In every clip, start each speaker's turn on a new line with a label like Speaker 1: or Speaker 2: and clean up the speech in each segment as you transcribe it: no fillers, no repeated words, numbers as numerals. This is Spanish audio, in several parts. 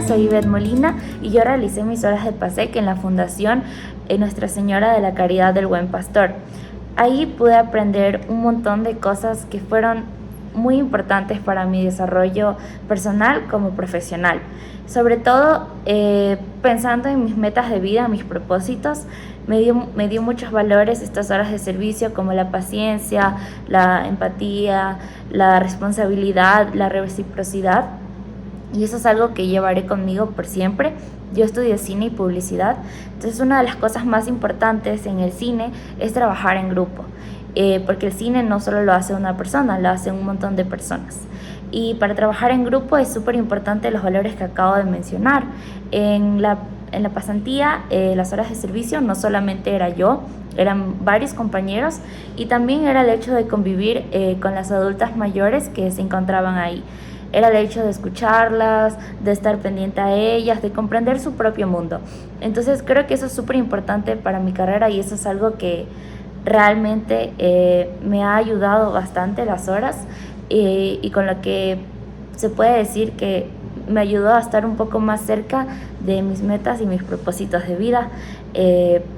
Speaker 1: soy Ivette Molina y yo realicé mis horas de PASEC en la Fundación Nuestra Señora de la Caridad del Buen Pastor. Ahí pude aprender un montón de cosas que fueron muy importantes para mi desarrollo personal como profesional. Sobre todo pensando en mis metas de vida, mis propósitos, me dio muchos valores estas horas de servicio, como la paciencia, la empatía, la responsabilidad, la reciprocidad. Y eso es algo que llevaré conmigo por siempre. Yo estudio cine y publicidad, entonces una de las cosas más importantes en el cine es trabajar en grupo, porque el cine no solo lo hace una persona, lo hace un montón de personas. Y para trabajar en grupo es súper importante los valores que acabo de mencionar. En la pasantía, las horas de servicio, no solamente era yo, eran varios compañeros, y también era el hecho de convivir con las adultas mayores que se encontraban ahí. Era el hecho de escucharlas, de estar pendiente a ellas, de comprender su propio mundo. Entonces creo que eso es súper importante para mi carrera y eso es algo que realmente me ha ayudado bastante las horas y con lo que se puede decir que me ayudó a estar un poco más cerca de mis metas y mis propósitos de vida.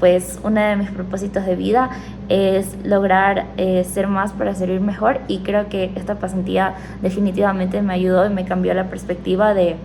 Speaker 1: Pues uno de mis propósitos de vida es lograr ser más para servir mejor, y creo que esta pasantía definitivamente me ayudó y me cambió la perspectiva de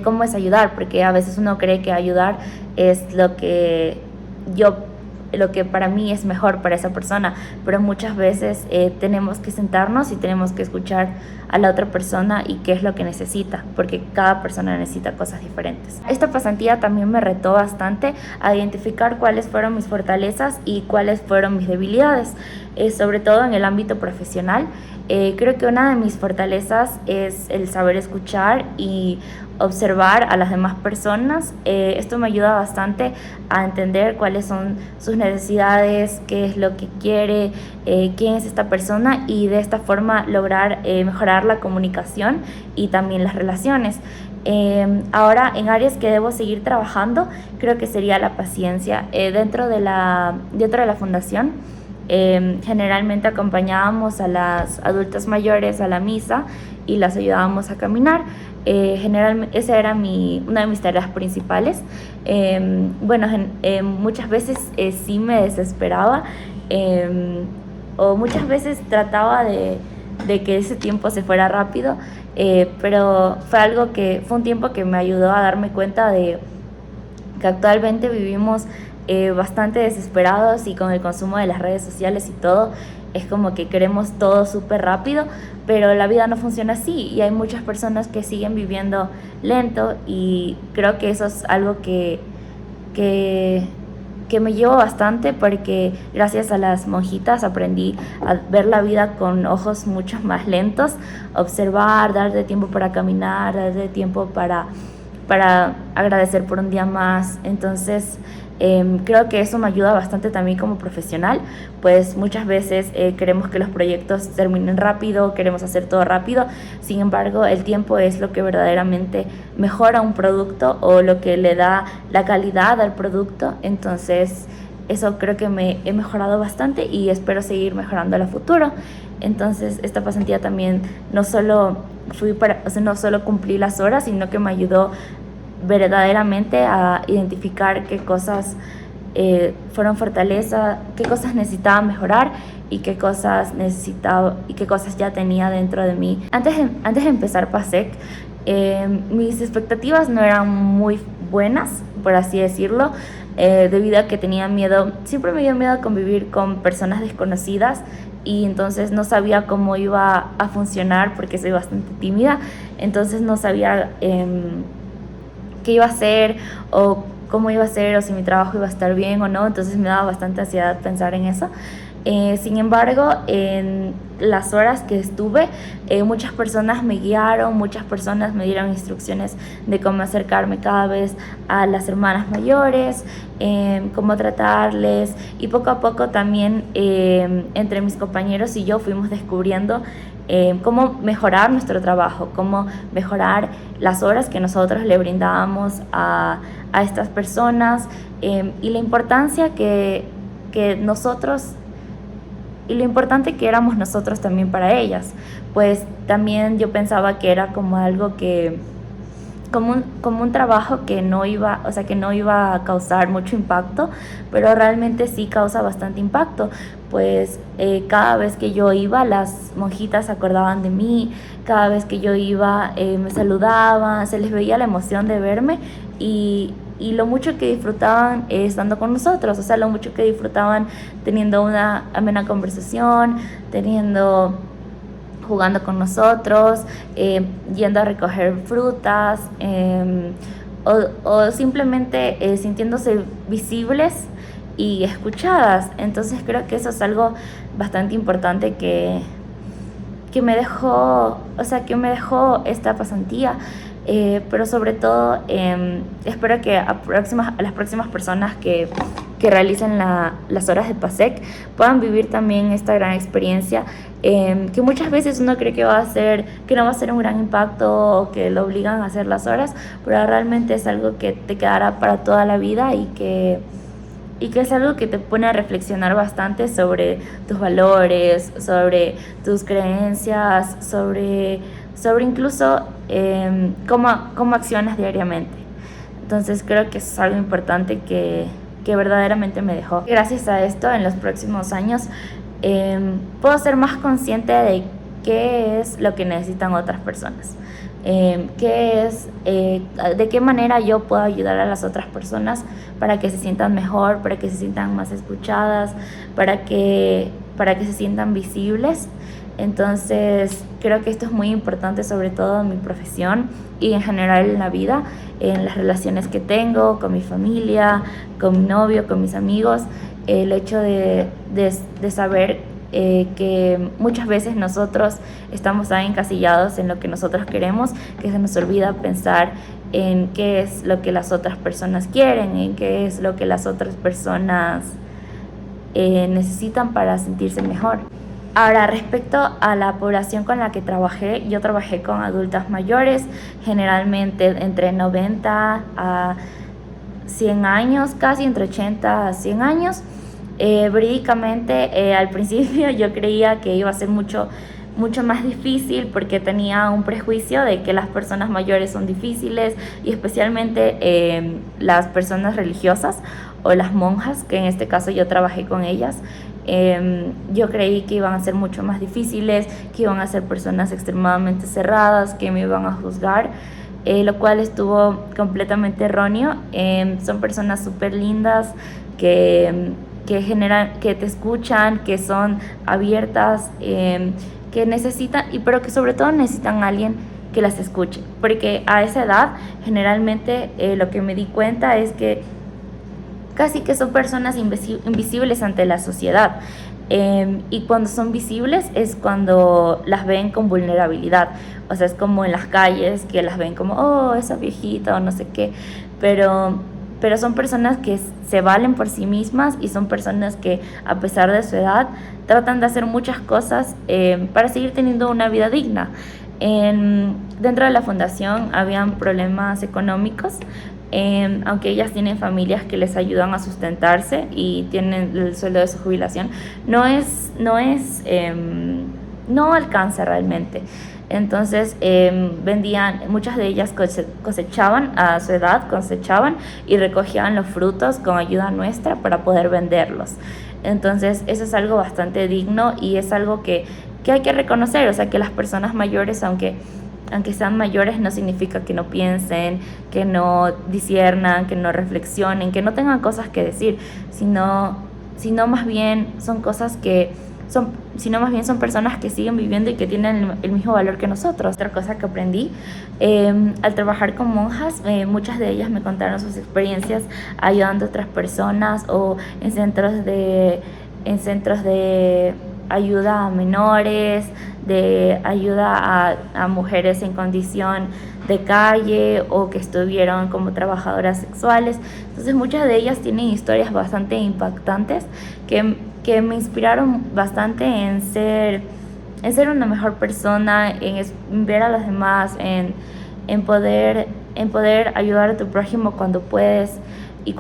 Speaker 1: cómo es ayudar, porque a veces uno cree que ayudar es lo que para mí es mejor para esa persona, pero muchas veces tenemos que sentarnos y tenemos que escuchar a la otra persona y qué es lo que necesita, porque cada persona necesita cosas diferentes. Esta pasantía también me retó bastante a identificar cuáles fueron mis fortalezas y cuáles fueron mis debilidades, sobre todo en el ámbito profesional. Creo que una de mis fortalezas es el saber escuchar y observar a las demás personas. Esto me ayuda bastante a entender cuáles son sus necesidades, qué es lo que quiere, quién es esta persona, y de esta forma lograr mejorar la comunicación y también las relaciones. Ahora, en áreas que debo seguir trabajando, creo que sería la paciencia. Dentro de la fundación, generalmente acompañábamos a las adultas mayores a la misa y las ayudábamos a caminar. Generalmente esa era una de mis tareas principales. Muchas veces sí me desesperaba, o muchas veces trataba de que ese tiempo se fuera rápido, pero fue un tiempo que me ayudó a darme cuenta de que actualmente vivimos bastante desesperados, y con el consumo de las redes sociales y todo, es como que queremos todo súper rápido, pero la vida no funciona así y hay muchas personas que siguen viviendo lento, y creo que eso es algo que me llevó bastante, porque gracias a las monjitas aprendí a ver la vida con ojos mucho más lentos, observar, darte tiempo para caminar, darte tiempo para agradecer por un día más. Entonces creo que eso me ayuda bastante también como profesional, pues muchas veces queremos que los proyectos terminen rápido, queremos hacer todo rápido. Sin embargo, el tiempo es lo que verdaderamente mejora un producto o lo que le da la calidad al producto. Entonces eso creo que me he mejorado bastante y espero seguir mejorando a futuro. Entonces esta pasantía también no solo cumplí las horas, sino que me ayudó verdaderamente a identificar qué cosas fueron fortaleza, qué cosas necesitaba mejorar y qué cosas ya tenía dentro de mí. Antes de empezar PASEC, mis expectativas no eran muy buenas, por así decirlo, debido a que siempre me dio miedo a convivir con personas desconocidas, y entonces no sabía cómo iba a funcionar porque soy bastante tímida. Entonces no sabía qué iba a hacer o cómo iba a ser, o si mi trabajo iba a estar bien o no. Entonces me daba bastante ansiedad pensar en eso. Sin embargo, en las horas que estuve, muchas personas me guiaron, muchas personas me dieron instrucciones de cómo acercarme cada vez a las hermanas mayores, cómo tratarles, y poco a poco también entre mis compañeros y yo fuimos descubriendo cómo mejorar nuestro trabajo, cómo mejorar las horas que nosotros le brindábamos a estas personas, y la importancia que nosotros, y lo importante que éramos nosotros también para ellas. Pues también yo pensaba que era como algo que como un trabajo que no iba, o sea, que no iba a causar mucho impacto, pero realmente sí causa bastante impacto, pues cada vez que yo iba, las monjitas se acordaban de mí, cada vez que yo iba, me saludaban, se les veía la emoción de verme y lo mucho que disfrutaban estando con nosotros, o sea, lo mucho que disfrutaban teniendo una amena conversación, jugando con nosotros, yendo a recoger frutas, o simplemente sintiéndose visibles y escuchadas. Entonces creo que eso es algo bastante importante que me dejó, o sea, que me dejó esta pasantía. Pero sobre todo espero que a las próximas personas que realicen las horas de PASEC puedan vivir también esta gran experiencia, que muchas veces uno cree que no va a ser un gran impacto o que lo obligan a hacer las horas, pero realmente es algo que te quedará para toda la vida y que es algo que te pone a reflexionar bastante sobre tus valores, sobre tus creencias, sobre incluso cómo accionas diariamente. Entonces creo que eso es algo importante que verdaderamente me dejó. Gracias a esto, en los próximos años puedo ser más consciente de qué es lo que necesitan otras personas. De qué manera yo puedo ayudar a las otras personas para que se sientan mejor, para que se sientan más escuchadas, para que se sientan visibles. Entonces creo que esto es muy importante, sobre todo en mi profesión y en general en la vida, en las relaciones que tengo con mi familia, con mi novio, con mis amigos. El hecho de saber que muchas veces nosotros estamos tan encasillados en lo que nosotros queremos que se nos olvida pensar en qué es lo que las otras personas quieren, en qué es lo que las otras personas necesitan para sentirse mejor. Ahora, respecto a la población con la que trabajé, yo trabajé con adultas mayores, generalmente entre 90 a 100 años, casi entre 80 a 100 años. Verídicamente, al principio yo creía que iba a ser mucho más difícil porque tenía un prejuicio de que las personas mayores son difíciles y especialmente las personas religiosas o las monjas, que en este caso yo trabajé con ellas. Yo creí que iban a ser mucho más difíciles, que iban a ser personas extremadamente cerradas, que me iban a juzgar, lo cual estuvo completamente erróneo. Son personas súper lindas que te escuchan, que son abiertas, que necesitan, pero que sobre todo necesitan a alguien que las escuche, porque a esa edad generalmente lo que me di cuenta es que casi que son personas invisibles ante la sociedad. Y cuando son visibles es cuando las ven con vulnerabilidad, o sea, es como en las calles que las ven como, oh, esa viejita o no sé qué, pero son personas que se valen por sí mismas y son personas que a pesar de su edad tratan de hacer muchas cosas para seguir teniendo una vida digna. Dentro de la fundación habían problemas económicos, aunque ellas tienen familias que les ayudan a sustentarse y tienen el sueldo de su jubilación, no alcanza realmente. Entonces vendían, muchas de ellas cosechaban a su edad, y recogían los frutos con ayuda nuestra para poder venderlos. Entonces eso es algo bastante digno y es algo que hay que reconocer, o sea, que las personas mayores, aunque sean mayores, no significa que no piensen, que no disciernan, que no reflexionen, que no tengan cosas que decir, sino más bien son personas que siguen viviendo y que tienen el mismo valor que nosotros. Otra cosa que aprendí al trabajar con monjas, muchas de ellas me contaron sus experiencias ayudando a otras personas o en centros de ayuda a menores, de ayuda a mujeres en condición de calle o que estuvieron como trabajadoras sexuales. Entonces muchas de ellas tienen historias bastante impactantes que me inspiraron bastante en ser una mejor persona, en ver a los demás, en poder ayudar a tu prójimo cuando puedes y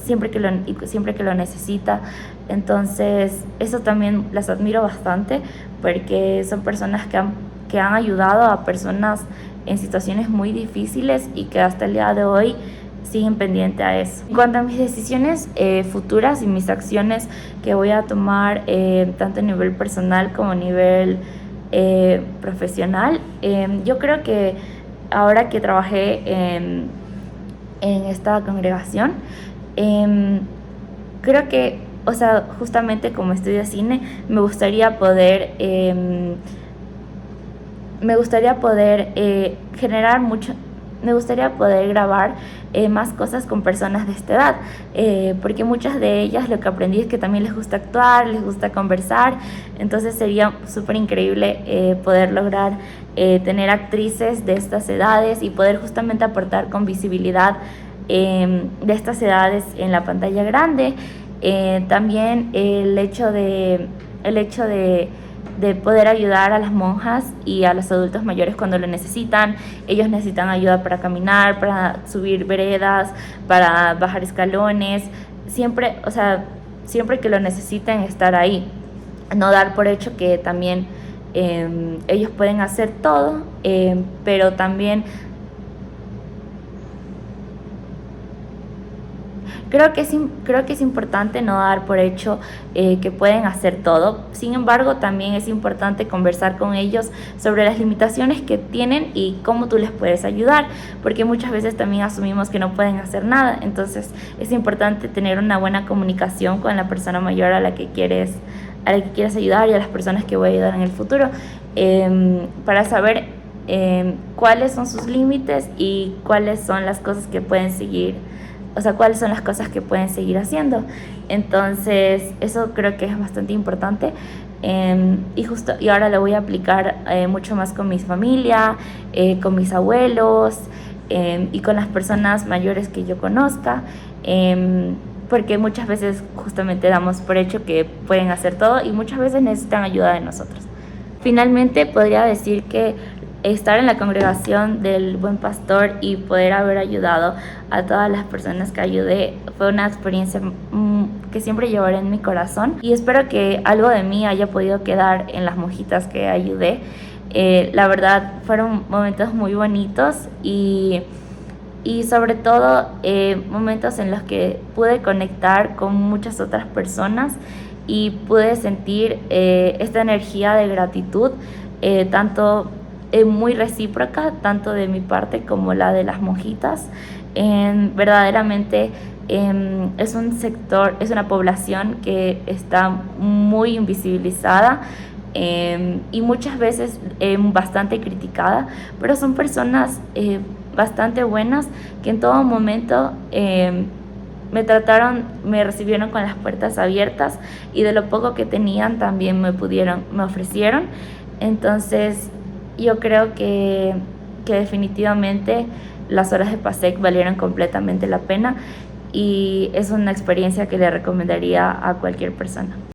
Speaker 1: siempre que lo necesita. Entonces eso también las admiro bastante porque son personas que han ayudado a personas en situaciones muy difíciles y que hasta el día de hoy siguen pendientes a eso. En cuanto a mis decisiones futuras y mis acciones que voy a tomar tanto a nivel personal como a nivel profesional, yo creo que ahora que trabajé en esta congregación, creo que, o sea, justamente como estudio cine, me gustaría poder generar mucho, me gustaría poder grabar más cosas con personas de esta edad, porque muchas de ellas lo que aprendí es que también les gusta actuar, les gusta conversar, entonces sería súper increíble poder lograr tener actrices de estas edades y poder justamente aportar con visibilidad de estas edades en la pantalla grande. También el hecho de poder ayudar a las monjas y a los adultos mayores cuando lo necesitan. Ellos necesitan ayuda para caminar, para subir veredas, para bajar escalones, siempre, o sea, siempre que lo necesiten estar ahí. No dar por hecho que también ellos pueden hacer todo, pero también creo que es importante no dar por hecho que pueden hacer todo. Sin embargo, también es importante conversar con ellos sobre las limitaciones que tienen y cómo tú les puedes ayudar, porque muchas veces también asumimos que no pueden hacer nada. Entonces es importante tener una buena comunicación con la persona mayor a la que quieres ayudar y a las personas que voy a ayudar en el futuro, para saber cuáles son sus límites y cuáles son las cosas que pueden seguir, o sea, cuáles son las cosas que pueden seguir haciendo. Entonces, eso creo que es bastante importante, y ahora lo voy a aplicar mucho más con mi familia, con mis abuelos, y con las personas mayores que yo conozca, porque muchas veces justamente damos por hecho que pueden hacer todo y muchas veces necesitan ayuda de nosotros. Finalmente, podría decir que estar en la congregación del Buen Pastor y poder haber ayudado a todas las personas que ayudé fue una experiencia que siempre llevaré en mi corazón, y espero que algo de mí haya podido quedar en las monjitas que ayudé. La verdad fueron momentos muy bonitos y sobre todo momentos en los que pude conectar con muchas otras personas y pude sentir esta energía de gratitud, tanto muy recíproca, tanto de mi parte como la de las monjitas. Verdaderamente es un sector, es una población que está muy invisibilizada, y muchas veces bastante criticada, pero son personas bastante buenas que en todo momento me recibieron con las puertas abiertas, y de lo poco que tenían también me ofrecieron. Entonces yo creo que definitivamente las horas de PASEC valieron completamente la pena, y es una experiencia que le recomendaría a cualquier persona.